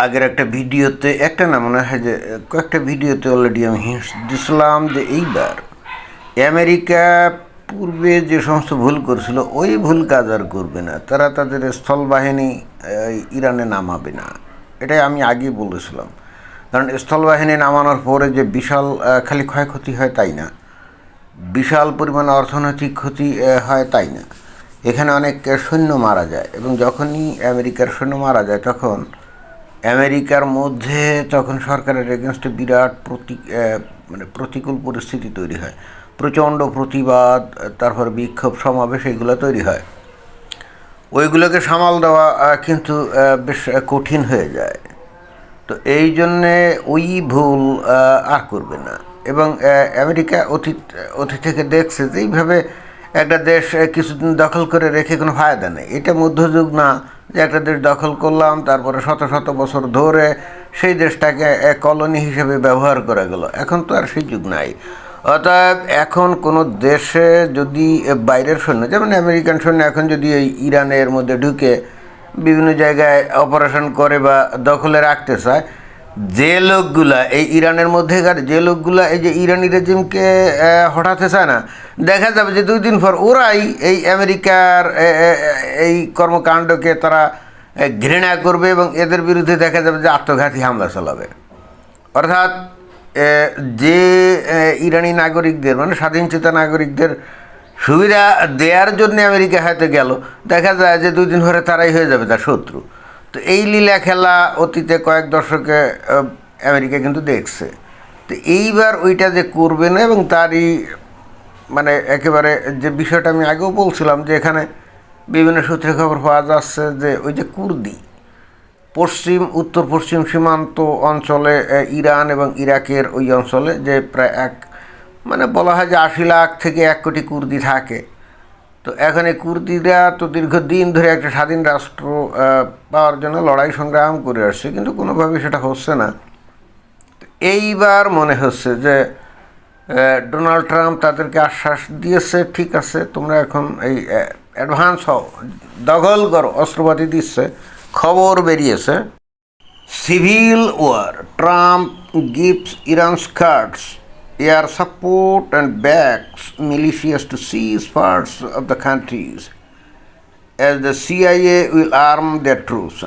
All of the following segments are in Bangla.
আগের একটা ভিডিওতে একটা না মনে হয় যে কয়েকটা ভিডিওতে অলরেডি আমি হিন্টস দিছিলাম যে এইবার আমেরিকা পূর্বে যে সমস্ত ভুল করছিল ওই ভুল কাজ আর করবে না। তারা তাদের স্থলবাহিনী ইরানে নামাবে না, এটাই আমি আগেই বলেছিলাম। কারণ স্থলবাহিনী নামানোর পরে যে বিশাল খালি ক্ষয়ক্ষতি হয় তাই না, বিশাল পরিমাণ অর্থনৈতিক ক্ষতি হয় তাই না, এখানে অনেক সৈন্য মারা যায়। এবং যখনই আমেরিকার সৈন্য মারা যায় তখন আমেরিকার মধ্যে তখন সরকারের এগেনস্টে বিরাট প্রতিকূল পরিস্থিতি তৈরি হয়, প্রচণ্ড প্রতিবাদ, তারপর বিক্ষোভ সমাবেশ এইগুলো তৈরি হয়। ওইগুলোকে সামাল দেওয়া কিন্তু বেশ কঠিন হয়ে যায়। তো এই জন্যে ওই ভুল আর করবে না। এবং আমেরিকা অতীত থেকে দেখছে যে এইভাবে একটা দেশ কিছুদিন দখল করে রেখে কোনো ফায়দা নেই। এটা মধ্যযুগ না যে একটা দেশ দখল করলাম তারপরে শত শত বছর ধরে সেই দেশটাকে কলোনি হিসেবে ব্যবহার করা গেল। এখন তো আর সেই যুগ নাই। অর্থাৎ এখন কোনো দেশে যদি বাইরের সৈন্য, যেমন আমেরিকান সৈন্য এখন যদি এই ইরানের মধ্যে ঢুকে বিভিন্ন জায়গায় অপারেশন করে বা দখলে রাখতে চায়, যে লোকগুলা এই ইরানের মধ্যেকার যে লোকগুলা এই যে ইরানি রেজিমকে হটাতে চায় না, দেখা যাবে যে 2 দিন পর ওরাই এই আমেরিকার এই কর্মকাণ্ডকে তারা ঘৃণা করবে এবং এদের বিরুদ্ধে দেখা যাবে যে আত্মঘাতী হামলা চালাবে। অর্থাৎ যে ইরানি নাগরিকদের মানে স্বাধীনচেতা নাগরিকদের সুবিধা দেওয়ার জন্য আমেরিকা হয়তো গেল, দেখা যায় যে 2 দিন পরে তারাই হয়ে যাবে তার শত্রু। তো এই লীলা খেলা অতীতে কয়েক দশকে আমেরিকা কিন্তু দেখছে। তো এইবার ওইটা যে করবে না এবং তারই মানে একেবারে যে বিষয়টা আমি আগেও বলছিলাম যে এখানে বিভিন্ন সূত্রে খবর পাওয়া যাচ্ছে যে ওই যে কুর্দি উত্তর পশ্চিম সীমান্ত অঞ্চলে ইরান এবং ইরাকের ওই অঞ্চলে যে প্রায় মানে বলা হয় যে 80 লাখ থেকে 1 কোটি কুর্দি থাকে। তো এখন এই কুর্দিরা তো দীর্ঘদিন ধরে একটা স্বাধীন রাষ্ট্র পাওয়ার জন্য লড়াই সংগ্রাম করে আসছে, কিন্তু কোনোভাবেই সেটা হচ্ছে না। এইবার মনে হচ্ছে যে ডোনাল্ড ট্রাম্প তাদেরকে আশ্বাস দিয়েছে, ঠিক আছে তোমরা এখন এই অ্যাডভান্স হও, দখল করো, অস্ত্রপাতি দিচ্ছে। খবর বেরিয়েছে civil war, Trump gives Iran's cards air support and backs militias to seize parts of the countries as the CIA will arm their troops.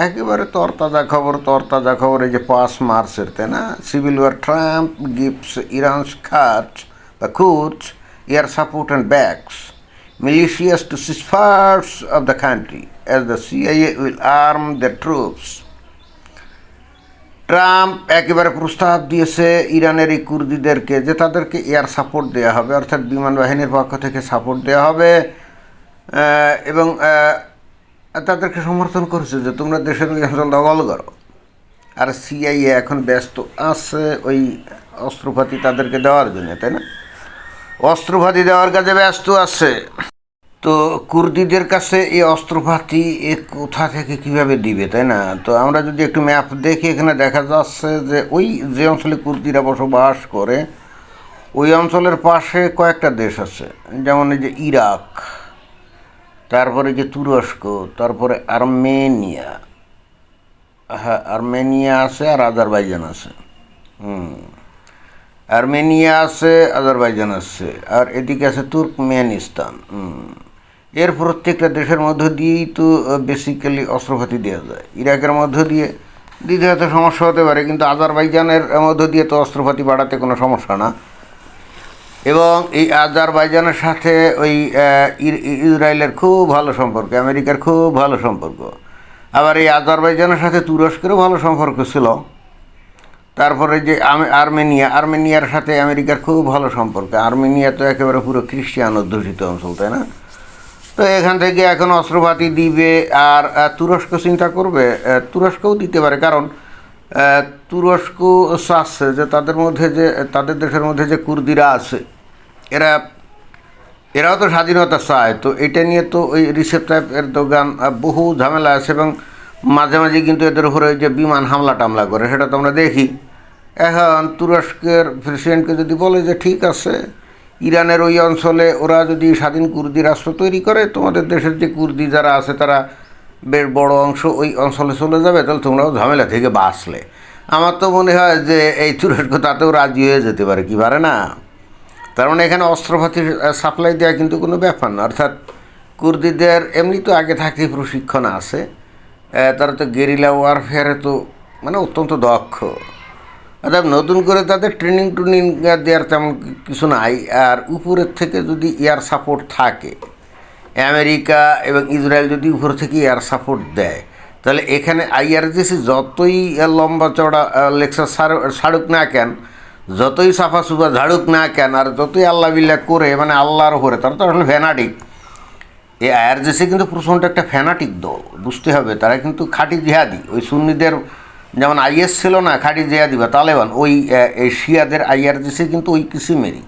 একেবারে তরতাজা খবর এই যে 5 মার্চের, তাই না? Civil war, Trump gives Iran's Kurds air support and backs militias to seize parts of the country as the CIA will arm their troops. Trump একেবারে প্রস্তাব দিয়েছে ইরানের এই কুর্দিদেরকে যে তাদেরকে এয়ার সাপোর্ট দেওয়া হবে, অর্থাৎ বিমান বাহিনীর পক্ষ থেকে সাপোর্ট দেওয়া হবে, এবং তাদেরকে সমর্থন করেছে যে তোমরা দেশের ওই অঞ্চল দখল করো। আর সিআইএ এখন ব্যস্ত আছে ওই অস্ত্রপাতি তাদেরকে দেওয়ার জন্য, তাই না? অস্ত্রপাতি দেওয়ার কাজে ব্যস্ত আছে। তো কুর্দিদের কাছে এই অস্ত্রপাতি কোথা থেকে কীভাবে দিবে, তাই না? তো আমরা যদি একটু ম্যাপ দেখি, এখানে দেখা যাচ্ছে যে ওই যে অঞ্চলে কুর্দিরা বসবাস করে ওই অঞ্চলের পাশে কয়েকটা দেশ আছে, যেমন এই যে ইরাক, তারপরে যে তুরস্ক, তারপরে আর্মেনিয়া, হ্যাঁ আর্মেনিয়া আছে, আর আজারবাইজান আছে। আর্মেনিয়া আছে, আজারবাইজান আছে, আর এদিকে আছে তুর্কমেনিস্তান। এর প্রত্যেকটা দেশের মধ্য দিয়েই তো বেসিক্যালি অস্ত্রপাতি দেওয়া যায়। ইরাকের মধ্য দিয়ে দিতে হয়তো সমস্যা হতে পারে, কিন্তু আজারবাইজানের মধ্য দিয়ে তো অস্ত্রপাতি বাড়াতে কোনো সমস্যা না। এবং এই আজারবাইজানের সাথে ওই ইসরায়েলের খুব ভালো সম্পর্ক, আমেরিকার খুব ভালো সম্পর্ক। আবার এই আজারবাইজানের সাথে তুরস্কেরও ভালো সম্পর্ক ছিল। তারপরে যে আর্মেনিয়ার সাথে আমেরিকার খুব ভালো সম্পর্ক। আর্মেনিয়া তো একেবারে পুরো খ্রিস্টান অধ্যুষিত অঞ্চল, তাই না? তো এখান থেকে এখন অস্ত্রপাতি দিবে। আর তুরস্ক চিন্তা করবে, তুরস্কও দিতে পারে, কারণ তুরস্ক চাচ্ছে যে তাদের দেশের মধ্যে যে কুর্দিরা আছে এরাও তো স্বাধীনতা চায়। তো এটা নিয়ে তো ওই রিসেপ তাইপ এরদোগান বহু ঝামেলা আছে, এবং মাঝে মাঝে কিন্তু এদের উপরে যে বিমান হামলা টামলা করে সেটা তো আমরা দেখি। এখন তুরস্কের প্রেসিডেন্টকে যদি বলে যে ঠিক আছে ইরানের ওই অঞ্চলে ওরা যদি স্বাধীন কুর্দি রাষ্ট্র তৈরি করে, তোমাদের দেশের যে কুর্দি যারা আছে তারা বেশ বড় অংশ ওই অঞ্চলে চলে যাবে, তাহলে তোমরাও ঝামেলা থেকে বাঁচলে। আমার তো মনে হয় যে এই তুরস্ক তাতেও রাজি হয়ে যেতে পারে, কি পারে না? তার মানে এখানে অস্ত্রপাতির সাপ্লাই দেওয়া কিন্তু কোনো ব্যাপার না। অর্থাৎ কুর্দিদের এমনি তো আগে থেকেই প্রশিক্ষণ আছে, তারা তো গেরিলা ওয়ারফেয়ারে তো মানে অত্যন্ত দক্ষ। অর্থাৎ নতুন করে তাদের ট্রেনিং দেওয়ার তেমন কিছু নাই। আর উপরের থেকে যদি এয়ার সাপোর্ট থাকে, আমেরিকা এবং ইসরায়েল যদি উপর থেকে এয়ার সাপোর্ট দেয়, তাহলে এখানে আইআরজিসি যতই লম্বা চড়া লেকচার ছাড়ুক না কেন, যতই সাফা সুফা ঝাড়ুক না কেন, আর যতই আল্লাহ বিল্লাহ করে মানে আল্লাহর উপরে, তারা তো আসলে ফ্যানাটিক। এই আইআরজিসি কিন্তু প্রচণ্ড একটা ফ্যানাটিক দল, বুঝতে হবে। তারা কিন্তু খাঁটি জিহাদি, ওই সুন্নিদের যেমন আইএস ছিল না খাঁটি জিহাদি বা তালেবান, ওই শিয়াদের আইআরজিসি কিন্তু ওই কিসিমেরই।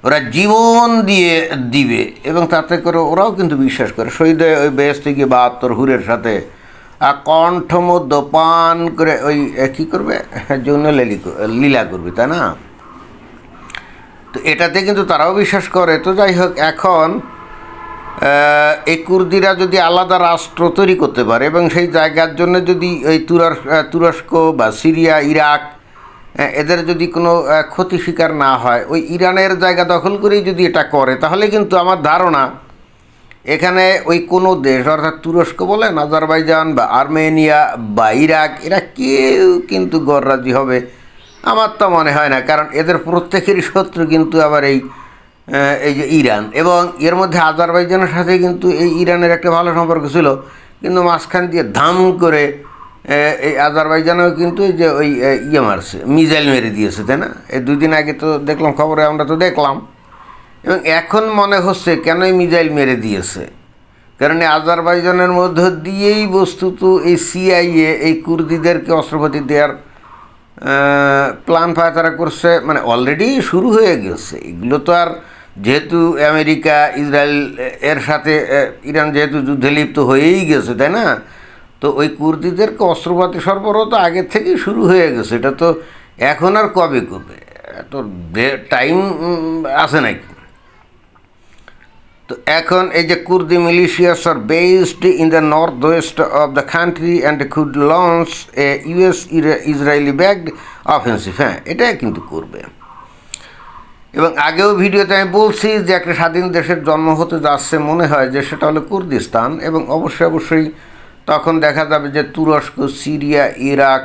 ওরা জীবন দিয়ে দিবে এবং তাতে করে ওরাও কিন্তু বিশ্বাস করে। শহীদ ওই বেহেশতে গিয়ে 72 হুরের সাথে কণ্ঠমধ্য পান করে ওই কী করবে, যৌন লীলা করবে, তাই না? তো এটাতে কিন্তু তারাও বিশ্বাস করে। তো যাই হোক, এখন এই কুর্দিরা যদি আলাদা রাষ্ট্র তৈরি করতে পারে এবং সেই জায়গার জন্য যদি ওই তুরস্ক বা সিরিয়া, ইরাক এদের যদি কোনো ক্ষতি স্বীকার না হয়, ওই ইরানের জায়গা দখল করেই যদি এটা করে, তাহলে কিন্তু আমার ধারণা এখানে ওই কোনো দেশ, অর্থাৎ তুরস্ক বলেন, আজারবাইজান বা আর্মেনিয়া বা ইরাক, এরা কেউ কিন্তু গররাজি হবে আমার তো মনে হয় না। কারণ এদের প্রত্যেকেরই শত্রু কিন্তু আবার এই যে ইরান, এবং এর মধ্যে আজারবাইজানের সাথে কিন্তু এই ইরানের একটা ভালো সম্পর্ক ছিল, কিন্তু মাঝখান দিয়ে ধাম করে এই আজারবাইজানেও কিন্তু এই যে ওই মারছে, মিসাইল মেরে দিয়েছে, তাই না? এই 2 দিন আগে তো দেখলাম খবরে, আমরা তো দেখলাম। এবং এখন মনে হচ্ছে কেনই মিসাইল মেরে দিয়েছে, কারণ এই আজারবাইজানের মধ্য দিয়েই বস্তুত এই সিআইএ এই কুর্দিদেরকে অস্ত্রপাতি দেওয়ার প্ল্যান তারা করছে, মানে অলরেডি শুরু হয়ে গেছে এগুলো। তো আর যেহেতু আমেরিকা ইসরায়েল এর সাথে ইরান যেহেতু যুদ্ধে লিপ্ত হয়েই গেছে, তাই না? তো ওই কুর্দিদেরকে অস্ত্রপাতি সরবরাহ তো আগের থেকেই শুরু হয়ে গেছে। এটা তো এখন আর কবে করবে, তো টাইম আছে নাকি? তো এখন এই যে কুর্দি militias are based in the north west of the country and could launch a US Israeli backed offensive, হ্যাঁ এটা কিন্তু করবে। এবং আগেও ভিডিওতে আমি বলছি যে একটা স্বাধীন দেশের জন্ম হতে যাচ্ছে, মনে হয় যে সেটা হলো কুর্দিস্তান। এবং অবশ্যই তখন দেখা যাবে যে তুরস্ক, সিরিয়া, ইরাক,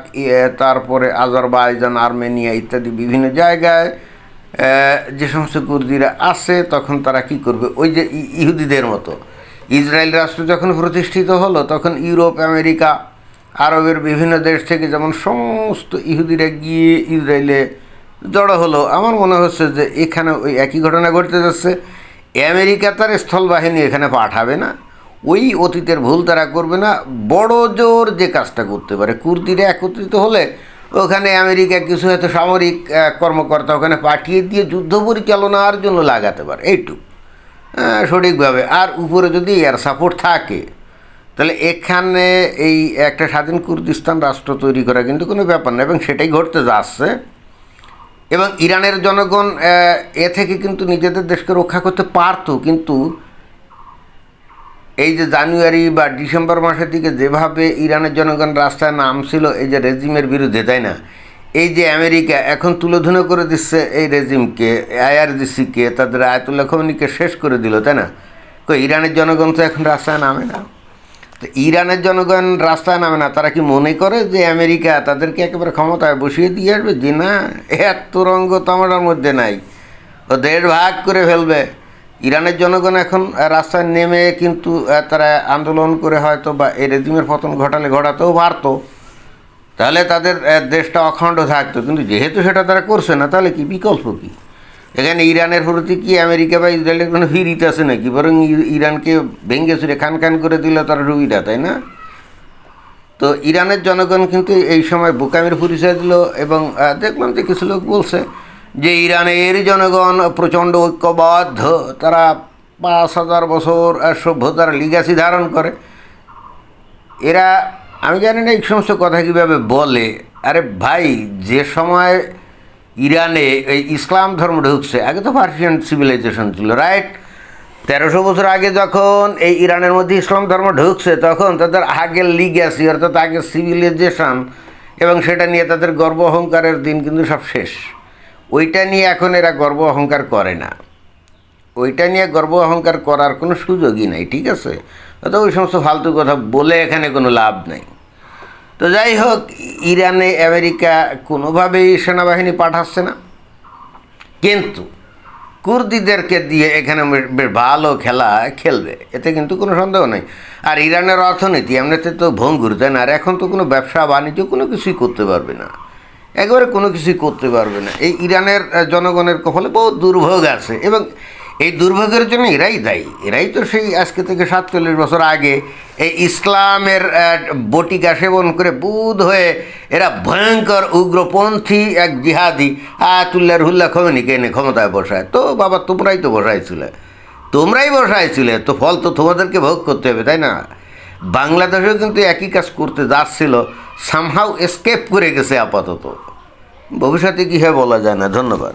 তারপরে আজারবাইজান, আর্মেনিয়া ইত্যাদি বিভিন্ন জায়গায় যে সমস্ত কুর্দিরা আছে, তখন তারা কি করবে, ওই যে ইহুদিদের মতো ইসরায়েল রাষ্ট্র যখন প্রতিষ্ঠিত হলো, তখন ইউরোপ, আমেরিকা, আরবের বিভিন্ন দেশ থেকে যেমন সমস্ত ইহুদিরা গিয়ে ইসরায়েলে জড়ো হলো। আমার মনে হচ্ছে যে এখানে ওই একই ঘটনা ঘটতে যাচ্ছে। আমেরিকা তার স্থলবাহিনী এখানে পাঠাবে না, ওই অতীতের ভুল তারা করবে না। বড় জোর যে কাজটা করতে পারে, কুর্দিরা একত্রিত হলে ওখানে আমেরিকা কিছু হয়তো সামরিক কর্মকর্তা ওখানে পাঠিয়ে দিয়ে যুদ্ধ পরিচালনার জন্য লাগাতে পারে, এইটুকু সঠিকভাবে। আর উপরে যদি এয়ার সাপোর্ট থাকে, তাহলে এখানে এই একটা স্বাধীন কুর্দিস্তান রাষ্ট্র তৈরি করা কিন্তু কোনো ব্যাপার না, এবং সেটাই ঘটতে যাচ্ছে। এবং ইরানের জনগণ এ থেকে কিন্তু নিজেদের দেশকে রক্ষা করতে পারত, কিন্তু এই যে জানুয়ারি বা ডিসেম্বর মাসের দিকে যেভাবে ইরানের জনগণ রাস্তায় নামছিল এই যে রেজিমের বিরুদ্ধে, তাই না? এই যে আমেরিকা এখন তুলোধুনো করে দিচ্ছে এই রেজিমকে, আইআরজিসিকে, তাদের আয়াতুল্লাহ খোমেনিকে শেষ করে দিল, তাই না? ইরানের জনগণ তো এখন রাস্তায় নামে না। তো ইরানের জনগণ রাস্তায় নামে না, তারা কি মনে করে যে আমেরিকা তাদেরকে একেবারে ক্ষমতায় বসিয়ে দিয়ে আসবে? যে না, এত রঙ্গ তামার মধ্যে নাই, ও দেড় ভাগ করে ফেলবে। ইরানের জনগণ এখন রাস্তায় নেমে কিন্তু তারা আন্দোলন করে হয়তো বা এই রেজিমের পতন ঘটাতেও পারত, তাহলে তাদের দেশটা অখণ্ড থাকতো। কিন্তু যেহেতু সেটা তারা করছে না, তাহলে কি বিকল্প কী? এখানে ইরানের প্রতি কি আমেরিকা বা ইসরায়েলের কোনো ফিরিতে আছে নাকি? বরং ইরানকে ভেঙে চুরে খান করে দিল তারা রুইরা, তাই না? তো ইরানের জনগণ কিন্তু এই সময় বোকামির পরিচয় দিল। এবং দেখলাম যে কিছু লোক বলছে যে ইরানের জনগণ প্রচণ্ড ঐক্যবদ্ধ, তারা 5000 বছর সভ্যতার লিগাসি ধারণ করে। এরা, আমি জানি না এই সমস্ত কথা কীভাবে বলে। আরে ভাই, যে সময় ইরানে এই ইসলাম ধর্ম ঢুকছে, আগে তো পার্সিয়ান সিভিলাইজেশন ছিল, রাইট? 1300 বছর আগে যখন এই ইরানের মধ্যে ইসলাম ধর্ম ঢুকছে তখন তাদের আগের লিগ্যাসি অর্থাৎ আগের সিভিলাইজেশন এবং সেটা নিয়ে তাদের গর্ব অহংকারের দিন কিন্তু সব শেষ। ওইটা নিয়ে এখন এরা গর্ব অহংকার করে না, ওইটা নিয়ে গর্ব অহংকার করার কোনো সুযোগই নাই, ঠিক আছে? অর্থাৎ ওই সমস্ত ফালতু কথা বলে এখানে কোনো লাভ নেই। তো যাই হোক, ইরানে আমেরিকা কোনোভাবেই সেনাবাহিনী পাঠাচ্ছে না, কিন্তু কুর্দিদেরকে দিয়ে এখানে বেশ ভালো খেলা খেলবে, এতে কিন্তু কোনো সন্দেহ নেই। আর ইরানের অর্থনীতি এমনিতে তো ভঙ্গুর, তাই না? আর এখন তো কোনো ব্যবসা বাণিজ্য কোনো কিছুই করতে পারবে না, একেবারে কোনো কিছুই করতে পারবে না। এই ইরানের জনগণের কপালে বহুত দুর্ভোগ আছে এবং এই দুর্ভোগের জন্য এরাই দায়ী। এরাই তো সেই আজকে থেকে 47 বছর আগে এই ইসলামের বটিকা সেবন করে বুধ হয়ে এরা ভয়ঙ্কর উগ্রপন্থী এক জিহাদি আয়াতুল্লাহ রুহুল্লাহ খোমেনিকে এনে ক্ষমতায় বসায়। তো বাবা, তোমরাই তো বসাইছিলে, তো ফল তো তোমাদেরকে ভোগ করতে হবে, তাই না? বাংলাদেশেও কিন্তু একই কাজ করতে যাচ্ছিল, সামহাউ এসকেপ করে গেছে আপাতত। ভবিষ্যতে কী হয় বলা যায় না। ধন্যবাদ।